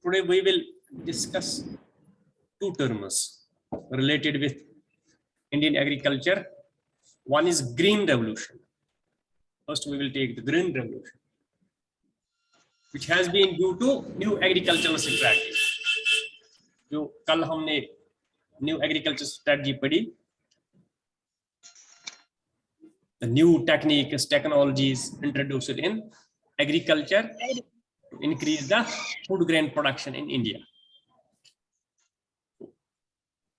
today we will discuss two terms related with Indian agriculture. One is green revolution. First, we will take the green revolution, which has been due to new agricultural strategy. जो कल हमने new agriculture strategy पढ़ी, the new techniques, technologies introduced in agriculture to increase the food grain production in India.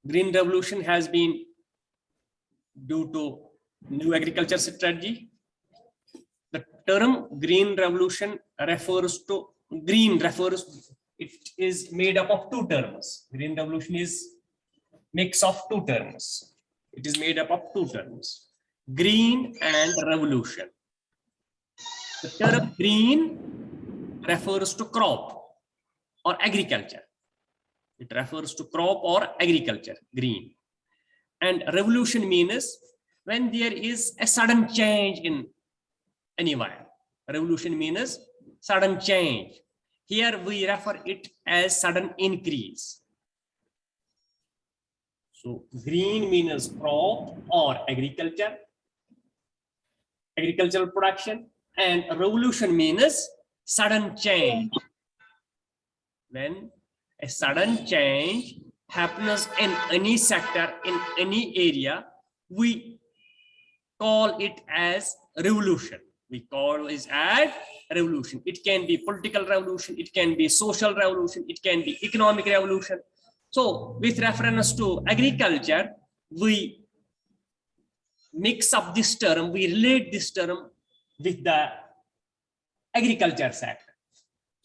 Green revolution has been due to new agriculture strategy. The term green revolution it is made up of two terms. Green revolution is mix of two terms. It is made up of two terms, green and revolution. The term green refers to crop or agriculture. It refers to crop or agriculture, green. And revolution means when there is a sudden change in anywhere. Revolution means sudden change. Here we refer it as sudden increase. So green means crop or agriculture, agricultural production, and revolution means sudden change. When a sudden change happens in any sector, in any area, we call it as revolution. We call it as revolution. It can be political revolution, it can be social revolution, it can be economic revolution. So with reference to agriculture, we mix up this term, we relate this term with the agriculture sector.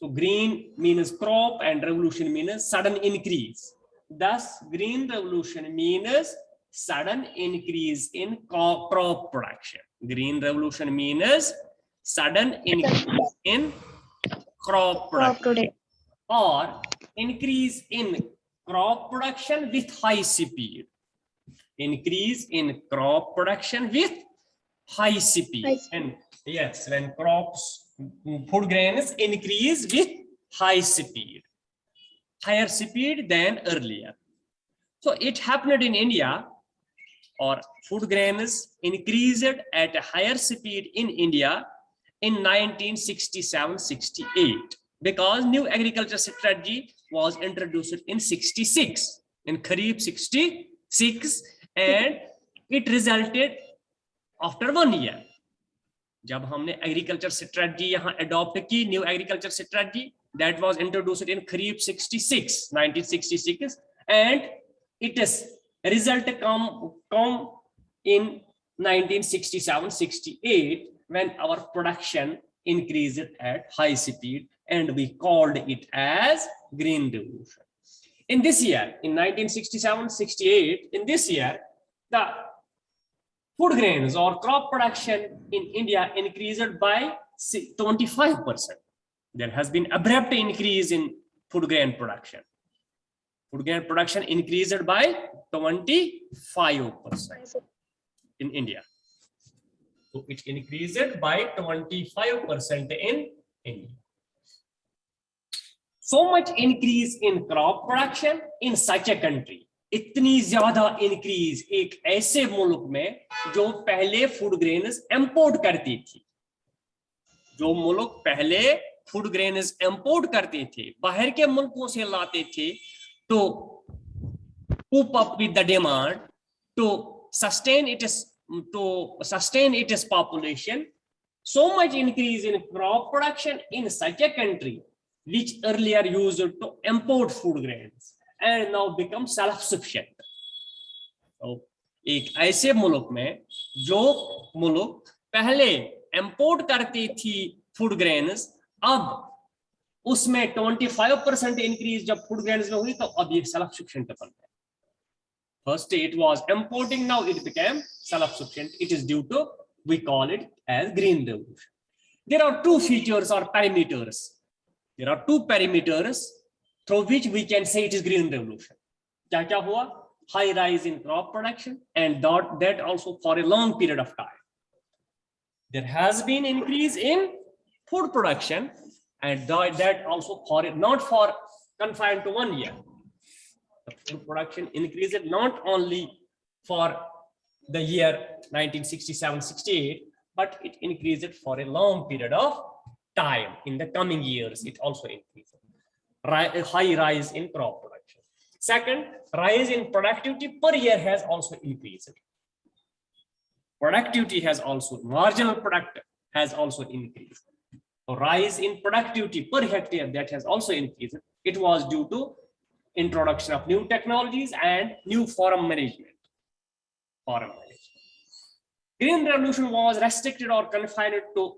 So green means crop and revolution means sudden increase. Thus, green revolution means sudden increase in crop production. Green revolution means sudden increase in crop production or increase in crop production with high speed. Increase in crop production with high speed. And yes, when crops, food grains increase with high speed, higher speed than earlier. So it happened in India, or food grains increased at a higher speed in India in 1967-68 because new agriculture strategy was introduced in 66, in Kharif 66, and it resulted after 1 year. जब हमने agriculture strategy यहाँ adopt की, new agriculture strategy that was introduced in Kharif 1966, and it is result come in 1967-68 when our production increased at high speed, and we called it as green revolution. In this year, in 1967-68, in this year, the food grains or crop production in India increased by 25%. There has been abrupt increase in food grain production. Food grain production increased by 25% in India. So it increased by 25% in India. So much increase in crop production in such a country. इतनी ज्यादा increase एक ऐसे मुल्क में जो पहले food grains import करती थी, जो मुल्क पहले फूड ग्रेन्स इंपोर्ट करते थे, बाहर के मुल्कों से लाते थे, to cope up with the demand, to sustain its population. So much increase in crop production in such a country which earlier used to import food grains and now become self-sufficient. So, एक ऐसे मुल्क में जो मुल्क पहले import करती थी food grains, अब उसमें 25% इंक्रीज जब फूड ग्रेन्स में हुई तो अब ये सेल्फ सफिशिएंट बन गया. First it was importing, now it became self-sufficient. It is due to, we call it as green revolution. There are two features or parameters. There are two parameters through which we can say it is green revolution. क्या क्या हुआ? High rise in crop production, and that also for a long period of time. There has been increase in food production, and that also for not for confined to 1 year. The food production increased not only for the year 1967-68, but it increased for a long period of time. In the coming years, it also increased. A high rise in crop production. Second, rise in productivity per year has also increased. Productivity has also, marginal product has also increased. So rise in productivity per hectare, that has also increased. It was due to introduction of new technologies and new farm management. Green revolution was restricted or confined to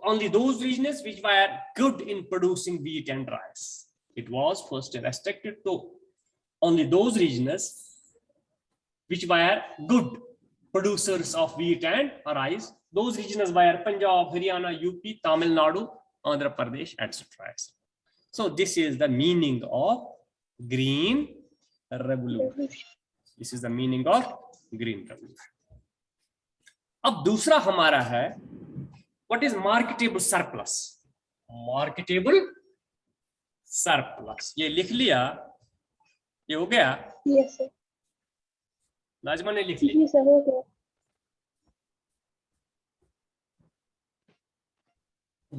only those regions which were good in producing wheat and rice. It was first restricted to only those regions which were good producers of wheat and rice. Those regions were Punjab, Haryana, UP, Tamil Nadu, Andhra Pradesh, etc. So this is the meaning of green revolution. This is the meaning of green revolution. अब दूसरा हमारा है what is marketable surplus. Marketable surplus ये लिख लिया, ये हो गया? Yes sir. नाजमा ने लिख लिया? जी सर हो गया.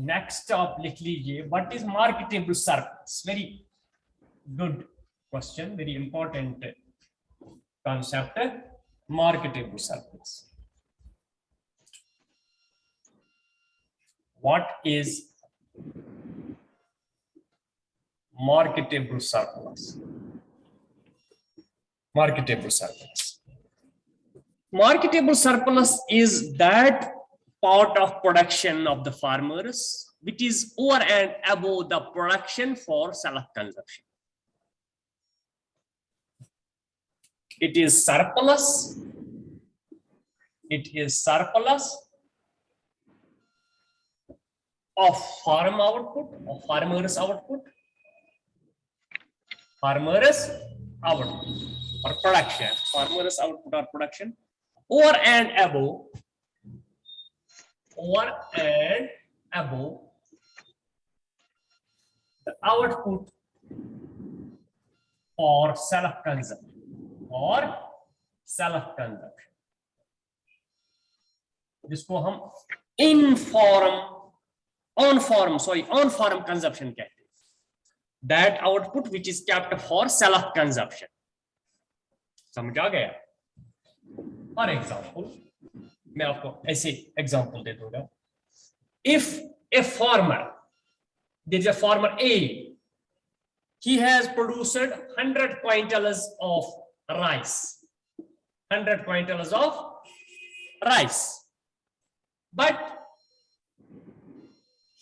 Next आप लिख लीजिए what is marketable surplus. Very good question, very important concept. Marketable surplus. What is marketable surplus? Marketable surplus. Marketable surplus is that part of production of the farmers which is over and above the production for self-consumption. It is surplus. It is surplus of farm output, of farmers' output, farmers' output or production, farmers' output or production, over and above the output for self-consumption or self-consumption, जिसको हम on-farm consumption कहते हैं. That output which is kept for self-consumption. समझ आ गया? For example, मैं आपको ऐसे example दे दूंगा. If a farmer, there is a farmer A, he has produced 100 quintals of rice. 100 quintals of rice. But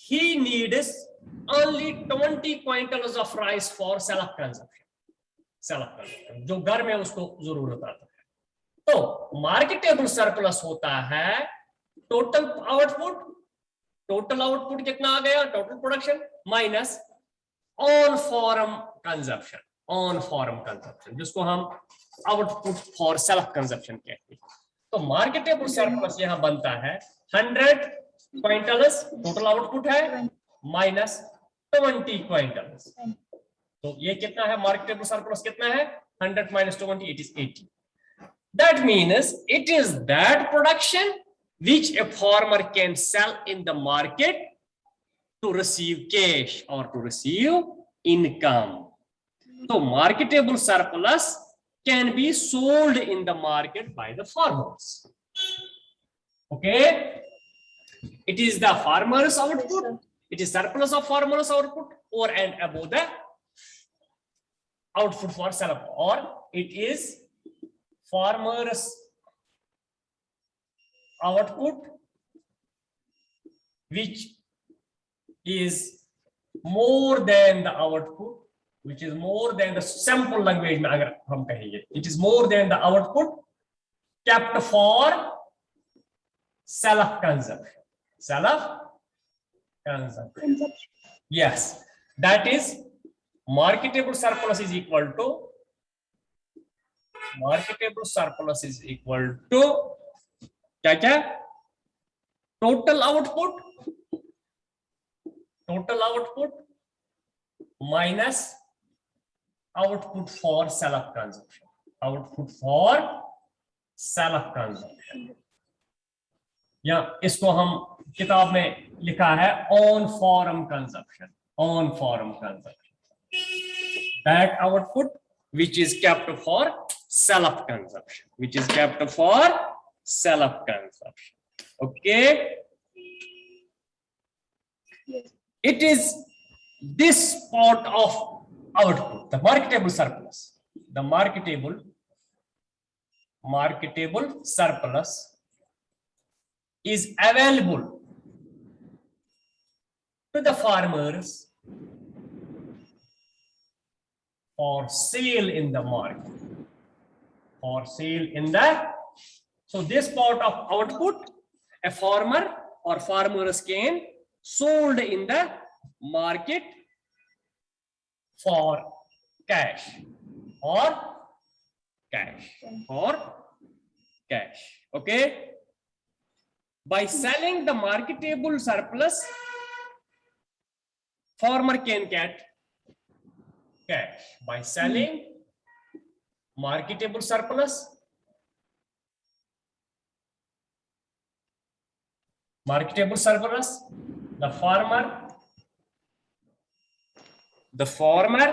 he needs only 20 quintals of rice for self-consumption. Self-consumption, जो घर में उसको जरूरत आता है. तो marketable surplus होता है total output कितना आ गया, total production minus on-farm consumption, जिसको हम output for self-consumption कहते हैं. तो marketable surplus यहाँ बनता है 100 क्विंटल्स टोटल आउटपुट है माइनस 20 क्विंटल्स. तो ये कितना है? मार्केटेबल सरप्लस कितना है? 100 minus 20, it is 80. That means it is that production which a farmer can sell in the market to receive cash or to receive income. So marketable surplus can be sold in the market by the farmers. Okay. It is the farmer's output. It is surplus of farmer's output over and above the output for self, or it is farmer's output which is more than the output, which is more than the sample language में अगर हम कहेंगे, it is more than the output kept for self-consumption. Self-consumption. Yes, that is marketable surplus is equal to क्या total output minus output for self consumption. Output for self consumption. या इसको हम किताब में लिखा है on farm consumption. On farm consumption. That output which is kept for self consumption. Which is kept for self consumption. Okay. It is this part of output, the marketable surplus. The marketable surplus is available to the farmers for sale in the market. For sale in the, so this part of output, a farmer or farmers can sold in the market for cash or cash or cash. Okay. By selling the marketable surplus, farmer can get cash. By selling marketable surplus, the farmer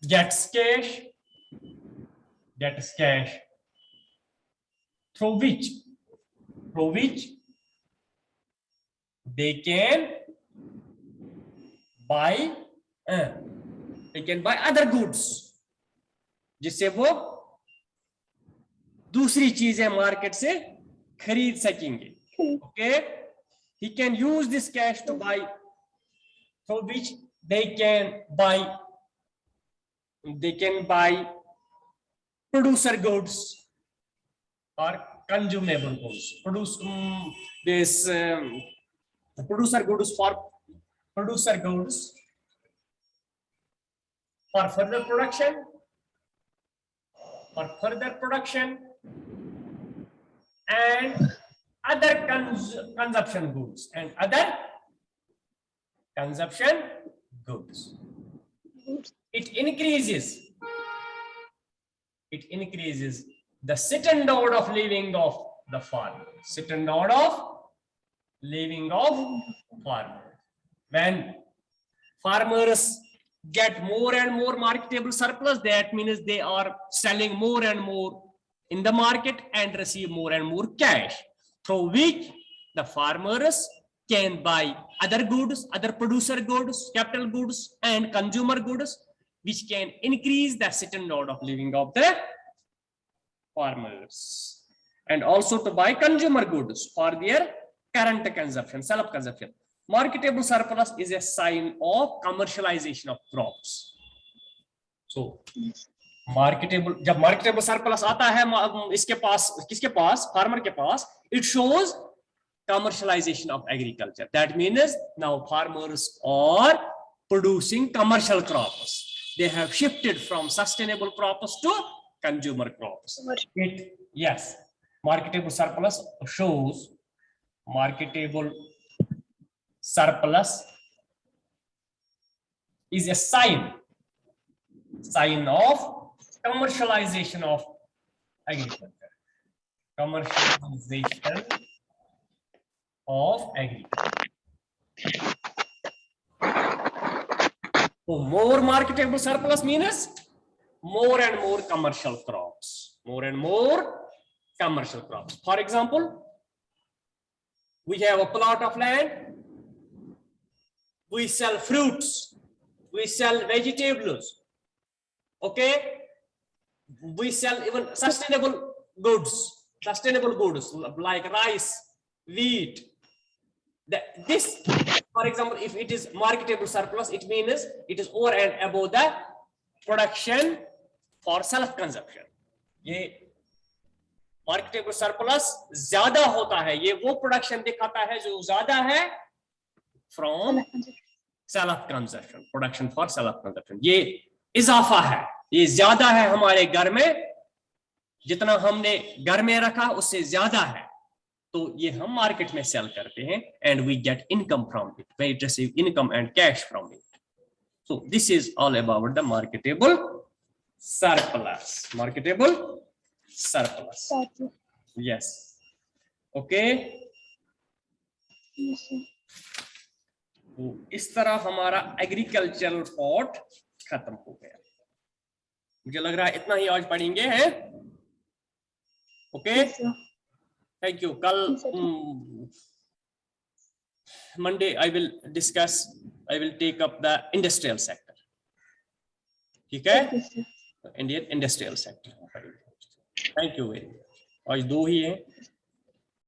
gets cash through which they can buy other goods, जिससे वो दूसरी चीजें market से खरीद सकेंगे. Okay, he can use this cash to buy, through which they can buy producer goods or consumable goods. Producer goods for further production and other consumption goods It increases the standard of living of the farmer. When farmers get more and more marketable surplus, that means they are selling more and more in the market and receive more and more cash, through which the farmers can buy other goods, other producer goods, capital goods, and consumer goods, which can increase the standard of living of the farmers, and also to buy consumer goods for their current consumption, self-consumption. Marketable surplus is a sign of commercialization of crops. So, जब marketable surplus आता है इसके पास, किसके पास, farmer के पास, it shows commercialization of agriculture. That means now farmers are producing commercial crops. They have shifted from sustainable crops to consumer crops. Yes, marketable surplus shows marketable surplus is a sign of commercialization of agriculture. So more marketable surplus means more and more commercial crops. For example, we have a plot of land. We sell fruits. We sell vegetables. Okay. We sell even sustainable goods like rice, wheat. This, for example, if it is marketable surplus, it means it is over and above the production for self-consumption. ये marketable surplus ज़्यादा होता है, ये वो production दिखाता है जो ज़्यादा है from self-consumption, production for self-consumption. ये इजाफा है, ये ज़्यादा है हमारे घर में, जितना हमने घर में रखा उससे ज़्यादा है, तो ये हम मार्केट में सेल करते हैं and we get income from it. We receive income and cash from it. So this is all about the marketable surplus. Marketable surplus. Yes. Okay. Yes, sir. तो इस तरह हमारा एग्रीकल्चरल पार्ट खत्म हो गया। मुझे लग रहा है इतना ही आज पढ़ेंगे हैं। Okay, Yes, sir. Thank you. कल Yes, sir. Monday I will take up the industrial sector. ठीक है, Okay, sir. Indian industrial sector. Thank you very much. आज 2 ही है।